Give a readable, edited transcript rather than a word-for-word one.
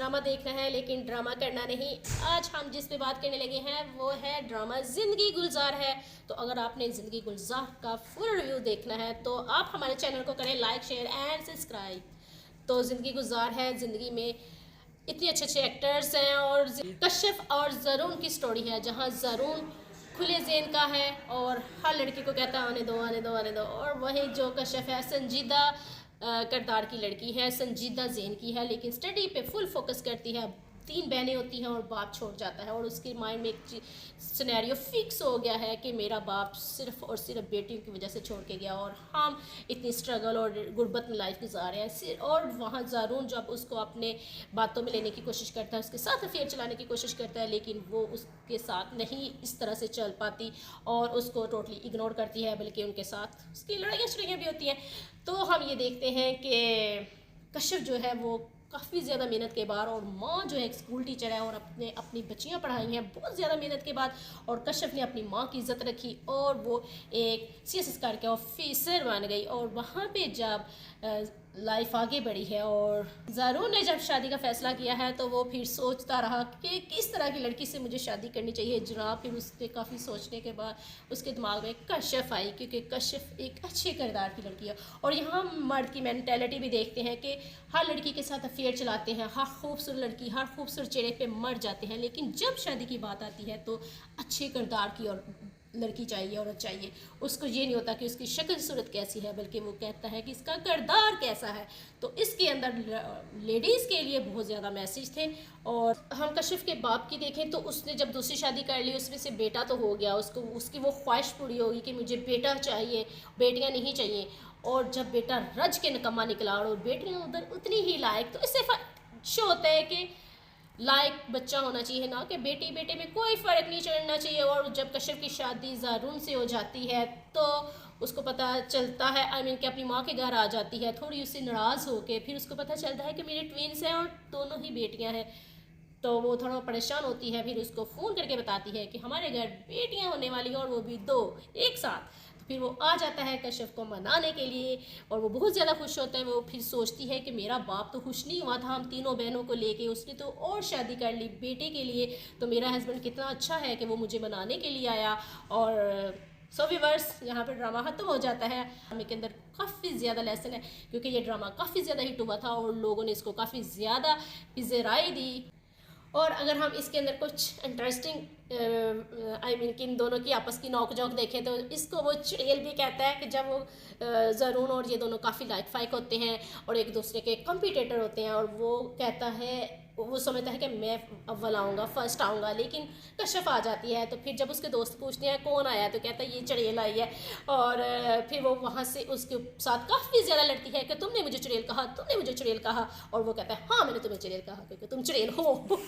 Drama देखना है लेकिन ड्रामा करना नहीं। आज हम जिस पे बात करने लगे हैं वो है ड्रामा ज़िंदगी गुलजार है। तो अगर आपने ज़िंदगी गुलजार का फुल रिव्यू देखना है तो आप हमारे चैनल को करें लाइक शेयर एंड सब्सक्राइब। तो ज़िंदगी गुलजार है, ज़िंदगी में इतने अच्छे अच्छे एक्टर्स हैं और कश्यप और ज़रून की स्टोरी है, जहाँ ज़रून खुले ज़ेन का है और हर लड़की को कहता है आने दो आने दो आने दो, और वही जो कश्यप है संजीदा किरदार की लड़की है, संजीदा ज़ेन की है, लेकिन स्टडी पे फुल फोकस करती है। 3 बहनें होती हैं और बाप छोड़ जाता है और उसके माइंड में एक सिनेरियो फिक्स हो गया है कि मेरा बाप सिर्फ और सिर्फ बेटियों की वजह से छोड़ के गया और हम इतनी स्ट्रगल और गुर्बत में लाइफ गुजार रहे हैं। और वहाँ ज़ारून जब उसको अपने बातों में लेने की कोशिश करता है, उसके साथ अफेयर चलाने की कोशिश करता है, लेकिन वो उसके साथ नहीं इस तरह से चल पाती और उसको टोटली इग्नोर करती है, बल्कि उनके साथ उसकी लड़ाइयाँ भी होती हैं। तो हम ये देखते हैं कि कश्यप जो है वो काफ़ी ज़्यादा मेहनत के बाद, और माँ जो है एक स्कूल टीचर है और अपनी बच्चियाँ पढ़ाई हैं बहुत ज़्यादा मेहनत के बाद, और कश्यप ने अपनी माँ की इज़्ज़त रखी और वो एक CSSR के ऑफिसर बन गई। और वहाँ पे जब लाइफ आगे बढ़ी है और ज़ारून ने जब शादी का फ़ैसला किया है तो वो फिर सोचता रहा कि किस तरह की लड़की से मुझे शादी करनी चाहिए जनाब। फिर उसने काफ़ी सोचने के बाद उसके दिमाग में कश्यप आई, क्योंकि कश्यप एक अच्छे किरदार की लड़की है। और यहाँ मर्द की मैंटेलिटी भी देखते हैं कि हर लड़की के साथ अफेयर चलाते हैं, हर खूबसूरत लड़की हर खूबसूरत चेहरे पे मर जाते हैं, लेकिन जब शादी की बात आती है तो अच्छे किरदार की और लड़की चाहिए, औरत चाहिए। उसको ये नहीं होता कि उसकी शक्ल सूरत कैसी है, बल्कि वो कहता है कि इसका किरदार कैसा है। तो इसके अंदर लेडीज़ के लिए बहुत ज़्यादा मैसेज थे। और हम कश्यप के बाप की देखें तो उसने जब दूसरी शादी कर ली उसमें से बेटा तो हो गया, उसको उसकी वो ख्वाहिश पूरी होगी कि मुझे बेटा चाहिए, बेटियाँ नहीं चाहिए। और जब बेटा रज के निकम्मा निकला और बेटियाँ उधर उतनी ही लायक, तो इससे शो होता है कि लायक बच्चा होना चाहिए, ना कि बेटी बेटे में कोई फ़र्क नहीं चढ़ना चाहिए। और जब कश्यप की शादी ज़ारून से हो जाती है तो उसको पता चलता है, कि अपनी माँ के घर आ जाती है थोड़ी उससे नाराज़ होके, फिर उसको पता चलता है कि मेरे ट्विन्स हैं और दोनों ही बेटियाँ हैं। तो वो थोड़ा परेशान होती है, फिर उसको फ़ोन करके बताती है कि हमारे घर बेटियाँ होने वाली हैं और वो भी 2 एक साथ। फिर वो आ जाता है कश्यप को मनाने के लिए और वो बहुत ज़्यादा खुश होता है। वो फिर सोचती है कि मेरा बाप तो खुश नहीं हुआ था हम तीनों बहनों को लेके, उसने तो और शादी कर ली बेटे के लिए, तो मेरा हस्बैंड कितना अच्छा है कि वो मुझे मनाने के लिए आया। और सो व्यूअर्स, यहाँ पर ड्रामा ख़त्म हो जाता है। ड्रामे के अंदर काफ़ी ज़्यादा लेसन है, क्योंकि ये ड्रामा काफ़ी ज़्यादा हिट हुआ था और लोगों ने इसको काफ़ी ज़्यादा राय दी। और अगर हम इसके अंदर कुछ इंटरेस्टिंग कि इन दोनों की आपस की नोक झोंक देखें तो इसको वो चुड़ैल भी कहता है कि जब वो ज़ारून और ये दोनों काफ़ी लाइक फाइक होते हैं और एक दूसरे के कम्पिटिटर होते हैं, और वो कहता है, वो समझता है कि मैं अव्वल आऊँगा, फर्स्ट आऊँगा, लेकिन कश्यप आ जाती है। तो फिर जब उसके दोस्त पूछते हैं कौन आया तो कहता है ये चुड़ैल आई है। और फिर वो वहाँ से उसके साथ काफ़ी ज़्यादा लड़ती है कि तुमने मुझे चुड़ैल कहा, तुमने मुझे चुड़ैल कहा, और वो कहता है हाँ मैंने तुम्हें चुड़ैल कहा क्योंकि तुम चुड़ैल हो।